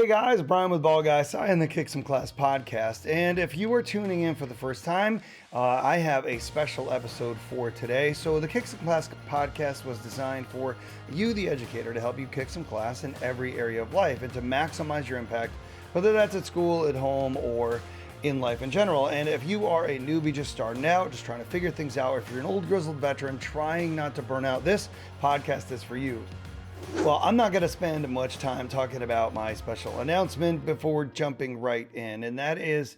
Hey guys, Brian with Ball Guys, I am the Kick Some Class podcast. And if you are tuning in for the first time, I have a special episode for today. So, the Kick Some Class podcast was designed for you, the educator, to help you kick some class in every area of life and to maximize your impact, whether that's at school, at home, or in life in general. And if you are a newbie just starting out, just trying to figure things out, or if you're an old grizzled veteran trying not to burn out, this podcast is for you. Well, I'm not going to spend much time talking about my special announcement before jumping right in, and that is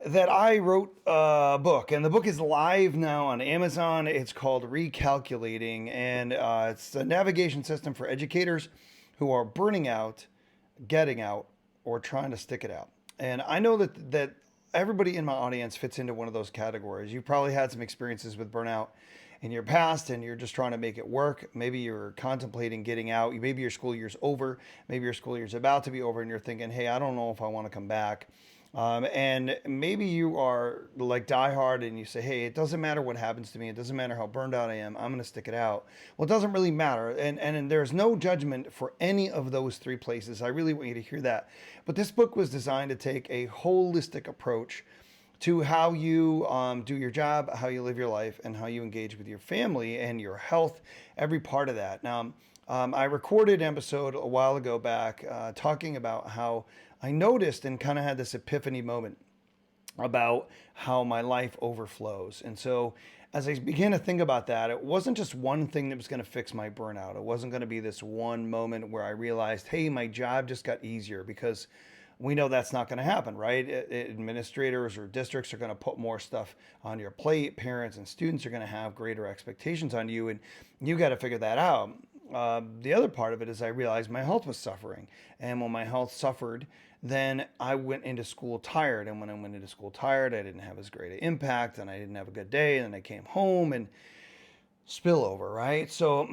that I wrote a book, and the book is live now on Amazon. It's called Recalculating, and it's a navigation system for educators who are burning out, getting out, or trying to stick it out. And I know that everybody in my audience fits into one of those categories. You've probably had some experiences with burnout in your past and you're just trying to make it work. Maybe you're contemplating getting out. Maybe your school year's over. Maybe your school year's about to be over and you're thinking, hey, I don't know if I want to come back. And maybe you are like diehard and you say, hey, it doesn't matter what happens to me. It doesn't matter how burned out I am. I'm going to stick it out. Well, it doesn't really matter. And there's no judgment for any of those three places. I really want you to hear that. But this book was designed to take a holistic approach to how you do your job, how you live your life, and how you engage with your family and your health, every part of that. Now, I recorded an episode a while ago back talking about how I noticed and kind of had this epiphany moment about how my life overflows. And so as I began to think about that, it wasn't just one thing that was going to fix my burnout. It wasn't going to be this one moment where I realized, hey, my job just got easier, because we know that's not going to happen, right? Administrators or districts are going to put more stuff on your plate. Parents and students are going to have greater expectations on you, and you got to figure that out. The other part of it is I realized my health was suffering. And when my health suffered, then I went into school tired. And when I went into school tired, I didn't have as great an impact and I didn't have a good day. And then I came home and spillover, right? So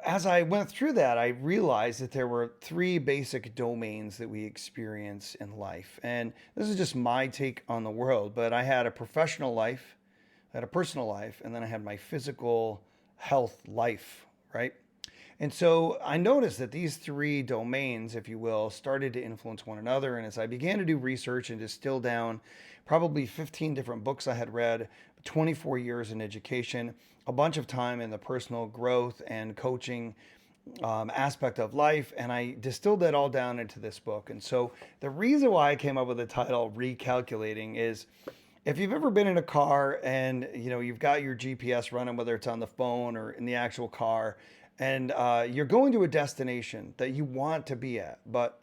as I went through that, I realized that there were three basic domains that we experience in life. And this is just my take on the world, but I had a professional life, I had a personal life, and then I had my physical health life, right? And so I noticed that these three domains, if you will, started to influence one another. And as I began to do research and distill down probably 15 different books I had read, 24 years in education, a bunch of time in the personal growth and coaching aspect of life, and I distilled that all down into this book. And so the reason why I came up with the title Recalculating is, if you've ever been in a car and you've got your GPS running, whether it's on the phone or in the actual car, and you're going to a destination that you want to be at, but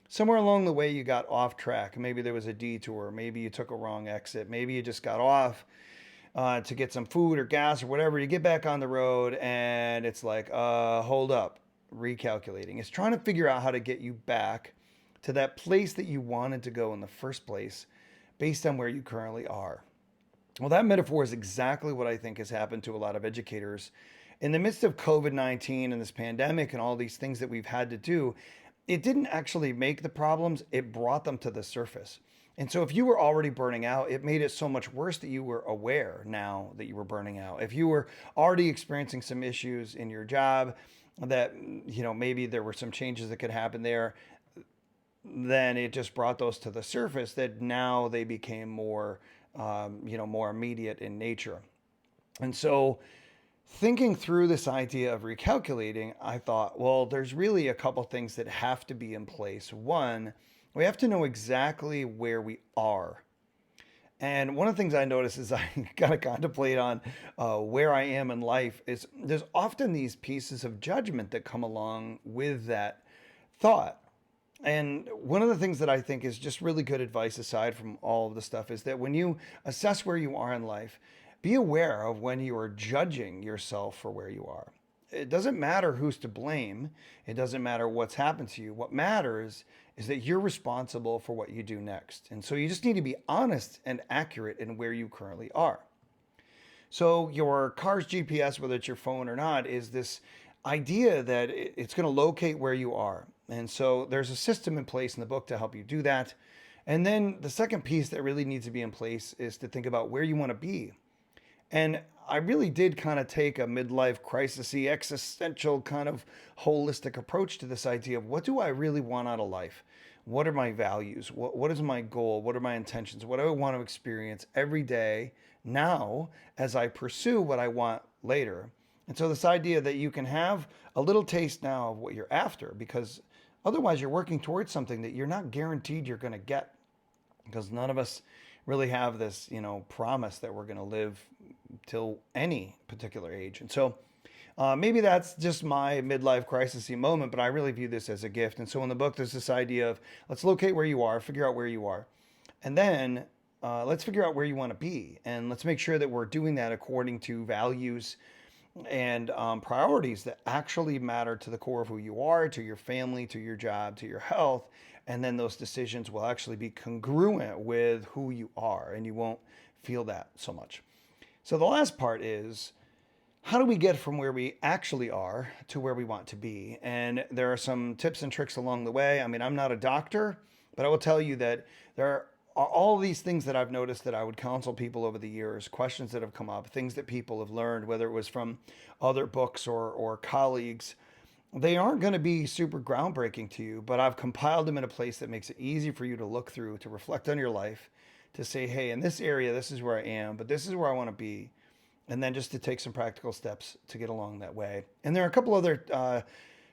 somewhere along the way you got off track. Maybe there was a detour, maybe you took a wrong exit, maybe you just got off to get some food or gas or whatever. You get back on the road and it's like, hold up. Recalculating. It's trying to figure out how to get you back to that place that you wanted to go in the first place based on where you currently are. Well, that metaphor is exactly what I think has happened to a lot of educators. In the midst of COVID-19 and this pandemic and all these things that we've had to do, it didn't actually make the problems, it brought them to the surface. And so if you were already burning out, it made it so much worse that you were aware now that you were burning out. If you were already experiencing some issues in your job that, maybe there were some changes that could happen there, then it just brought those to the surface that now they became more, more immediate in nature. And so thinking through this idea of recalculating, I thought, well, there's really a couple things that have to be in place. One, we have to know exactly where we are. And one of the things I notice is I got to contemplate on where I am in life is there's often these pieces of judgment that come along with that thought. And one of the things that I think is just really good advice, aside from all of the stuff, is that when you assess where you are in life, be aware of when you are judging yourself for where you are. It doesn't matter who's to blame. It doesn't matter what's happened to you. What matters is that you're responsible for what you do next. And so you just need to be honest and accurate in where you currently are. So your car's GPS, whether it's your phone or not, is this idea that it's going to locate where you are. And so there's a system in place in the book to help you do that. And then the second piece that really needs to be in place is to think about where you want to be. And I really did kind of take a midlife crisis-y, existential kind of holistic approach to this idea of what do I really want out of life? What are my values? What is my goal? What are my intentions? What do I want to experience every day now as I pursue what I want later? And so this idea that you can have a little taste now of what you're after, because otherwise you're working towards something that you're not guaranteed you're going to get, because none of us really have this, promise that we're going to live till any particular age. And so maybe that's just my midlife crisis moment, but I really view this as a gift. And so in the book, there's this idea of let's locate where you are, figure out where you are, and then let's figure out where you want to be. And let's make sure that we're doing that according to values and priorities that actually matter to the core of who you are, to your family, to your job, to your health. And then those decisions will actually be congruent with who you are, and you won't feel that so much. So the last part is, how do we get from where we actually are to where we want to be? And there are some tips and tricks along the way. I mean, I'm not a doctor, but I will tell you that there are all these things that I've noticed that I would counsel people over the years, questions that have come up, things that people have learned, whether it was from other books or colleagues. They aren't going to be super groundbreaking to you, but I've compiled them in a place that makes it easy for you to look through, to reflect on your life, to say, hey, in this area, this is where I am, but this is where I want to be. And then just to take some practical steps to get along that way. And there are a couple other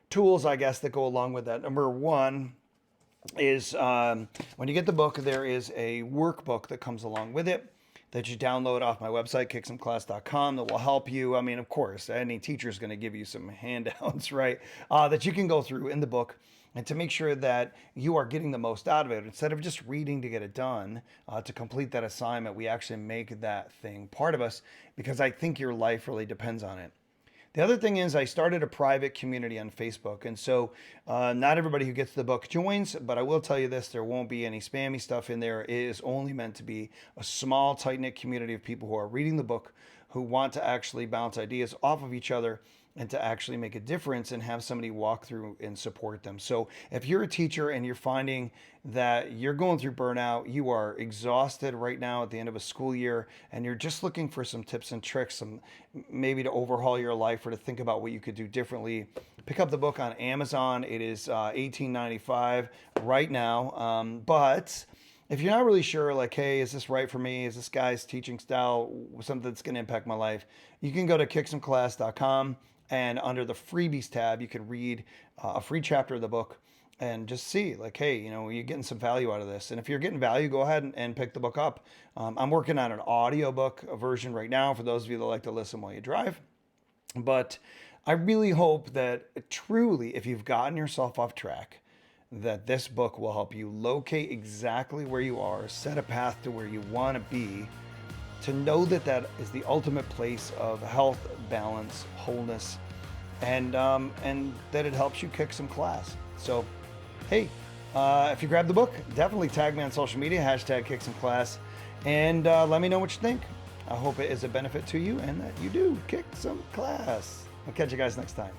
tools, I guess, that go along with that. Number one is when you get the book, there is a workbook that comes along with it that you download off my website, kicksomeclass.com, that will help you. I mean, of course, any teacher is going to give you some handouts, right, that you can go through in the book, and to make sure that you are getting the most out of it. Instead of just reading to get it done, to complete that assignment, we actually make that thing part of us, because I think your life really depends on it. The other thing is I started a private community on Facebook. And so not everybody who gets the book joins, but I will tell you this, there won't be any spammy stuff in there. It is only meant to be a small, tight-knit community of people who are reading the book, who want to actually bounce ideas off of each other and to actually make a difference and have somebody walk through and support them. So if you're a teacher and you're finding that you're going through burnout, you are exhausted right now at the end of a school year, and you're just looking for some tips and tricks, some maybe to overhaul your life or to think about what you could do differently, pick up the book on Amazon. It is $18.95 right now. But if you're not really sure, like, hey, is this right for me? Is this guy's teaching style something that's going to impact my life? You can go to kicksomeclass.com, and under the freebies tab, you can read a free chapter of the book and just see, like, hey, you're getting some value out of this. And if you're getting value, go ahead and pick the book up. I'm working on an audiobook version right now for those of you that like to listen while you drive. But I really hope that truly, if you've gotten yourself off track, that this book will help you locate exactly where you are, set a path to where you want to be, to know that that is the ultimate place of health, balance, wholeness, and that it helps you kick some class. So, hey, if you grab the book, definitely tag me on social media, #kicksomeclass, and let me know what you think. I hope it is a benefit to you and that you do kick some class. I'll catch you guys next time.